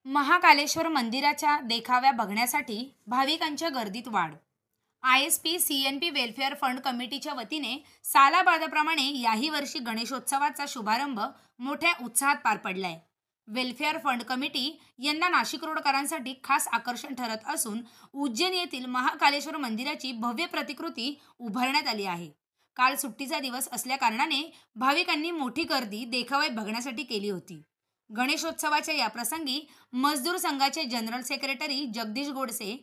महाकालेश्वर मंदिराच्या देखाव्या बघण्यासाठी भाविकांच्या गर्दीत वाढ। ISP CNP वेलफेअर फंड कमिटीच्या वतीने सालाबादाप्रमाणे याही वर्षी गणेशोत्सवाचा शुभारंभ मोठ्या उत्साहात पार पडलाय। वेलफेअर फंड कमिटी यंदा नाशिक रोडकरांसाठी खास आकर्षण ठरत असून उज्जैन येथील महाकालेश्वर मंदिराची भव्य प्रतिकृती उभारण्यात आली आहे। काल सुट्टीचा दिवस असल्या कारणाने भाविकांनी मोठी गर्दी देखावे बघण्यासाठी केली होती। गणेशोत्सवाच्या या प्रसंगी मजदूर संघाचे जनरल सेक्रेटरी जगदीश गोडसे,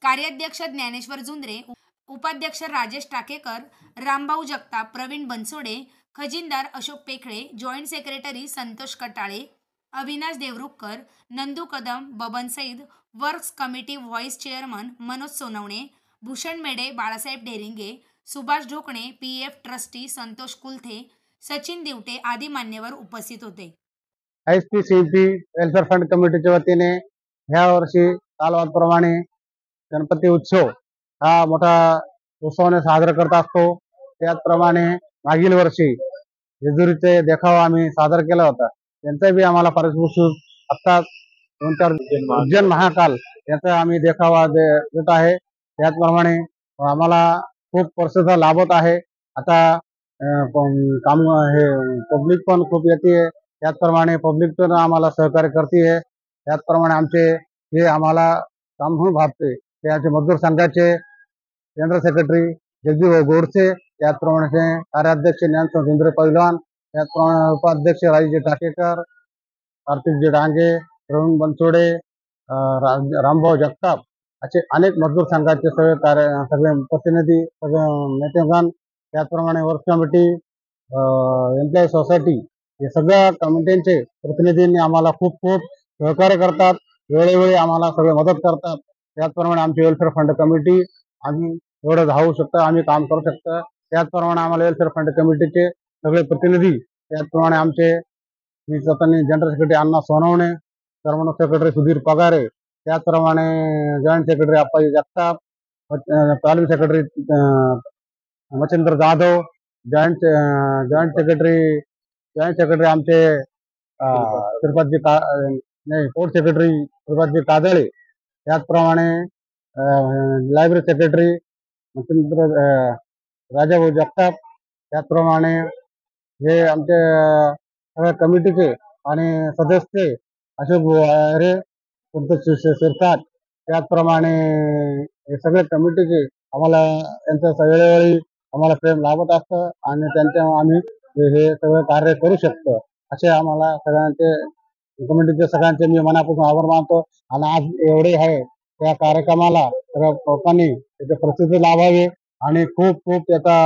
कार्याध्यक्ष ज्ञानेश्वर जुंद्रे, उपाध्यक्ष राजेश टाकेकर, रामभाऊ जगताप, प्रवीण बनसोडे, खजिनदार Ashok Pekhale, joint secretary Santosh Katale, Avinash Devrukhkar, Nandu Kadam, Baban Sayeed, works committee vice chairman Manoj Sonawane, Bhushan Mede, Balasaheb Deringe, Subhash Dhokane, PF trustee Santosh Kulthe, Sachin Divte आदी मान्यवर उपस्थित होते। ISP CNP वेलफेअर फंड कमिटीच्या वतीने ह्या वर्षी कालवाप्रमाणे गणपती उत्सव हा मोठा उत्सवाने साजरा करत असतो। त्याचप्रमाणे मागील वर्षी जेजुरीचे देखावा आम्ही सादर केला होता, त्यांचा बी आम्हाला पारितोषिक आता 2-4 उज्जैन महाकाल याचा आम्ही देखावा देत आहे। त्याचप्रमाणे आम्हाला खूप प्रसिद्ध लाभत आहे। आता काम हे पब्लिक पण खूप येते, त्याचप्रमाणे पब्लिक पण आम्हाला सहकार्य करते। त्याचप्रमाणे आमचे जे आम्हाला काम म्हणून भागते त्याचे मजदूर संघाचे जनरल सेक्रेटरी जगदीश गोडसे, त्याचप्रमाणे कार्याध्यक्ष ज्ञानेश्वर पहिलवान, त्याचप्रमाणे उपाध्यक्ष राजेश टाकेकर, कार्तिक डांगे, प्रवीण बनसोडे, रामभाऊ जगताप असे अनेक मजदूर संघाचे सगळे प्रतिनिधी, सगळे नेतेगण, त्याचप्रमाणे वर्क कमिटी, एम्प्लॉई सोसायटी हे सगळ्या कमिट्यांचे प्रतिनिधींनी आम्हाला खूप सहकार्य करतात, वेळोवेळी आम्हाला सगळे मदत करतात। त्याचप्रमाणे आमची वेलफेअर फंड कमिटी आम्ही एवढं धावू शकतो, आम्ही काम करू शकतो। त्याचप्रमाणे आम्हाला वेलफेअर फंड कमिटीचे सगळे प्रतिनिधी, त्याचप्रमाणे आमचे जनरल सेक्रेटरी अण्णा सोनवणे, सर्व सेक्रेटरी सुधीर पगारे, त्याचप्रमाणे जॉईंट सेक्रेटरी अप्पाजी जगताप, तालीम secretary Machhindra Jadhav, joint secretary आमचे श्रीपादजी कोर्ट सेक्रेटरी श्रीपादजी काजळे, त्याचप्रमाणे लायब्ररी सेक्रेटरी मच्छिंद्र राजाभाऊ जगताप, त्याचप्रमाणे हे आमचे सगळ्या कमिटीचे आणि सदस्य अशोक अरे, शिरसाट, त्याचप्रमाणे हे सगळे कमिटीचे आम्हाला त्यांचं वेळोवेळी आम्हाला प्रेम लाभत असतं आणि त्यांच्या आम्ही हे सगळं कार्य करू शकतो। असे आम्हाला सगळ्यांचे कमिटीचे सगळ्यांचे मी मनापासून आभार मानतो। आणि आज एवढे आहे त्या कार्यक्रमाला सगळ्या लोकांनी त्याचे प्रसिद्धी लाभावे आणि खूप त्याचा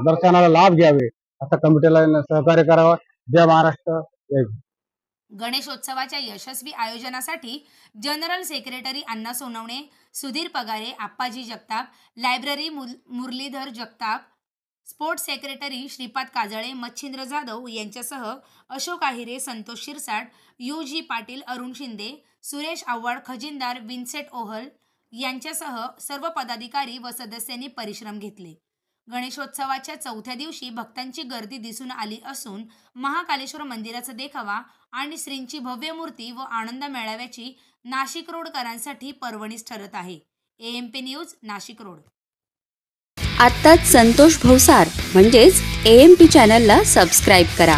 दर्शनाला लाभ घ्यावे असं कमिटीला सहकार्य करावं। जय महाराष्ट्र, जय। गणेशोत्सवाच्या यशस्वी आयोजनासाठी general secretary Anna Sonawane, Sudhir Pagare, Appaji Jagtap, library Muralidhar Jagtap, sports secretary Shripad Kajale, Machhindra Jadhav यांच्यासह अशोक आहिरे, संतोष शिरसाट, UG पाटील, अरुण शिंदे, सुरेश आव्हाड, खजिनदार विन्सेंट ओहल यांच्यासह सर्व पदाधिकारी व सदस्यांनी परिश्रम घेतले। गणेशोत्सवाच्या चौथ्या दिवशी भक्तांची गर्दी दिसून आली असून महाकालेश्वर मंदिराचा देखावा आणि श्रींची भव्य मूर्ती व आनंद मेळाव्याची नाशिक रोडकरांसाठी पर्वणीच ठरत आहे। AMP news, Nashik road. आत्ताच संतोष भवसार म्हणजेच AMP चॅनलला सबस्क्राईब करा।